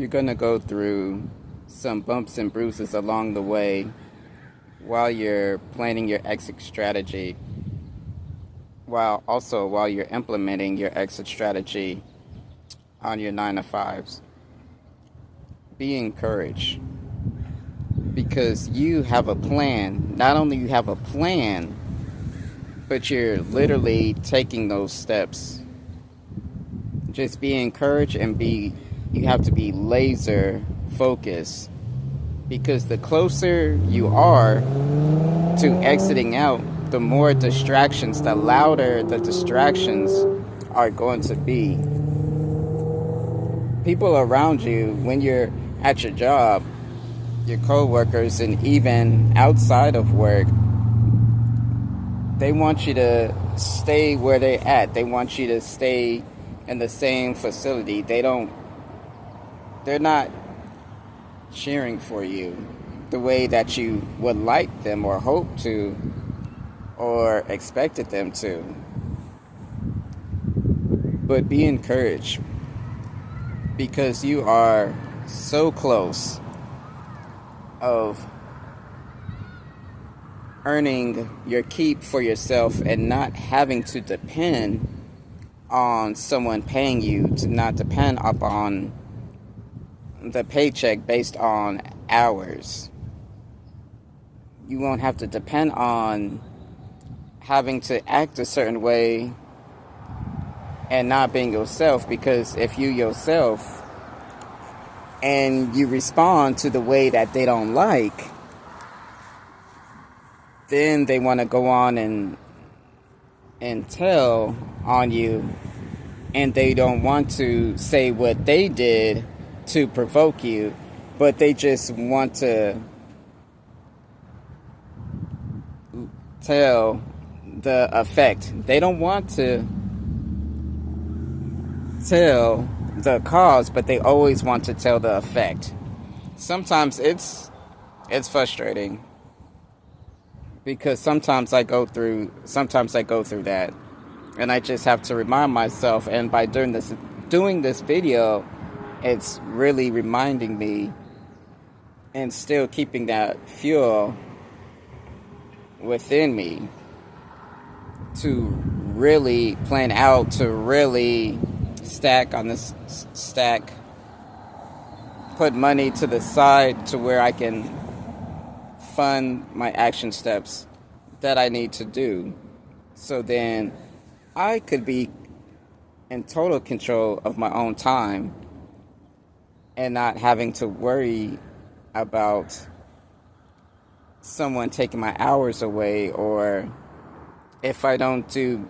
You're going to go through some bumps and bruises along the way while you're planning your exit strategy, while you're implementing your exit strategy on your 9 to 5s. Be encouraged because you have a plan. Not only you have a plan, but you're literally taking those steps. Just be encouraged and you have to be laser focused, because the closer you are to exiting out, the more distractions, the louder the distractions are going to be. People around you, when you're at your job, your co-workers, and even outside of work, they want you to stay where they're at. They want you to stay in the same facility. They're not cheering for you the way that you would like them or hope to or expected them to. But be encouraged, because you are so close of earning your keep for yourself and not having to depend on someone paying you, to not depend upon the paycheck based on hours. You won't have to depend on having to act a certain way and not being yourself, because if you yourself and you respond to the way that they don't like, then they want to go on and tell on you, and they don't want to say what they did to provoke you, but they just want to tell the effect. They don't want to tell the cause, but they always want to tell the effect. Sometimes it's frustrating, because sometimes I go through that, and I just have to remind myself, and by doing this video, it's really reminding me and still keeping that fuel within me to really plan out, to really put money to the side to where I can fund my action steps that I need to do, so then I could be in total control of my own time and not having to worry about someone taking my hours away, or if I don't do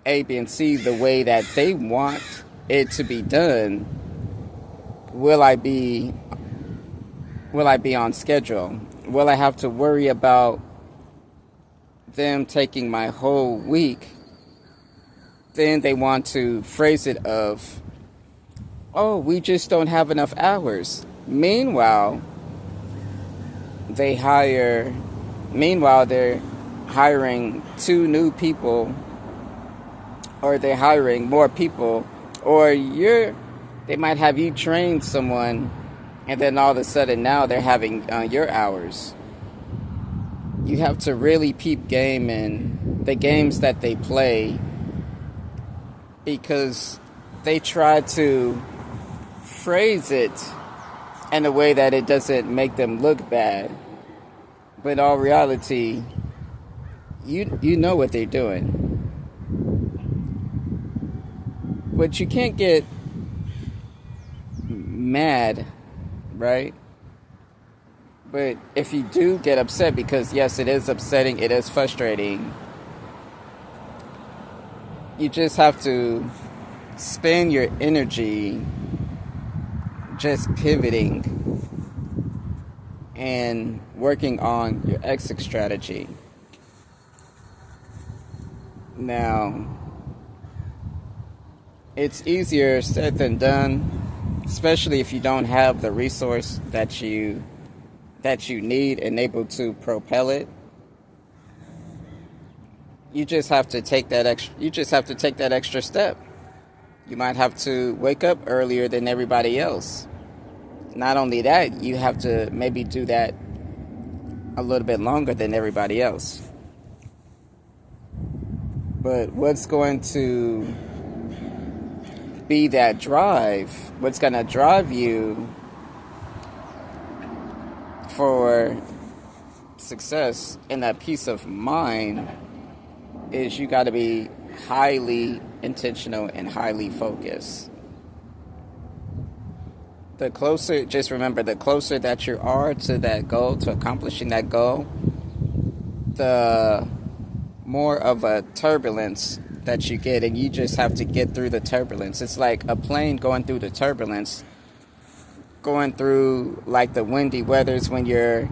A, B, and C the way that they want it to be done, will I be on schedule? Will I have to worry about them taking my whole week? Then they want to phrase it of, oh, we just don't have enough hours. Meanwhile, they're hiring 2 new people, or they're hiring more people, or they might have you train someone, and then all of a sudden now they're having your hours. You have to really peep game in the games that they play, because they try to phrase it in a way that it doesn't make them look bad. But in all reality, you know what they're doing. But you can't get mad, right? But if you do get upset, because yes, it is upsetting, it is frustrating, you just have to spend your energy just pivoting and working on your exit strategy. Now, it's easier said than done, especially if you don't have the resource that you need and able to propel it. You just have to take that extra step. You might have to wake up earlier than everybody else. not only that, you have to maybe do that a little bit longer than everybody else. But what's going to be that drive? What's going to drive you for success and that peace of mind is you got to be highly intentional and highly focused. Just remember, the closer that you are to that goal, to accomplishing that goal, the more of a turbulence that you get, and you just have to get through the turbulence. It's like a plane going through the turbulence, going through like the windy weathers when you're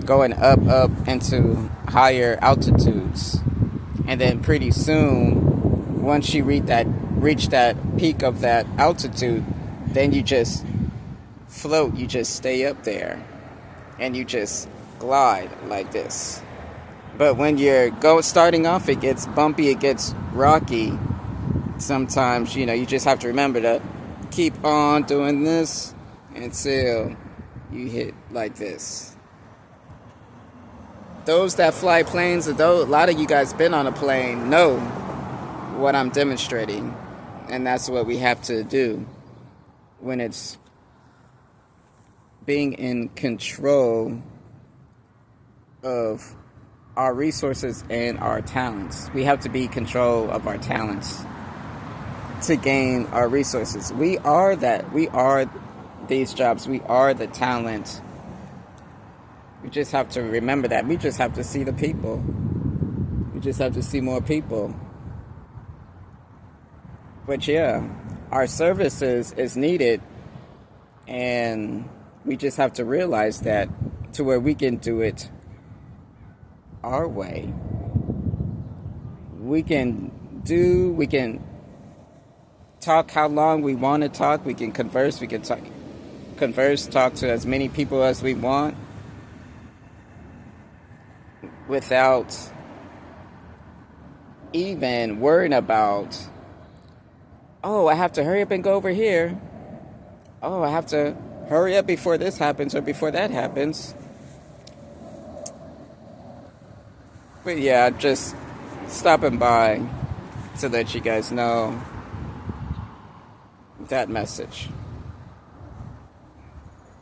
going up into higher altitudes. And then pretty soon, once you reach that peak of that altitude, then you just float, you just stay up there, and you just glide like this. But when you're starting off, it gets bumpy, it gets rocky. Sometimes, you just have to remember to keep on doing this until you hit like this. Those that fly planes, a lot of you guys been on a plane, know what I'm demonstrating. And that's what we have to do when it's being in control of our resources and our talents. We have to be in control of our talents to gain our resources. We are that. We are these jobs. We are the talent. We just have to remember that. We just have to see the people. We just have to see more people. But yeah, our services is needed, and we just have to realize that to where we can do it our way. We can talk how long we want to talk. We can converse. We can talk to as many people as we want without even worrying about, oh, I have to hurry up and go over here. Oh, I have to hurry up before this happens or before that happens. But yeah, just stopping by to let you guys know that message.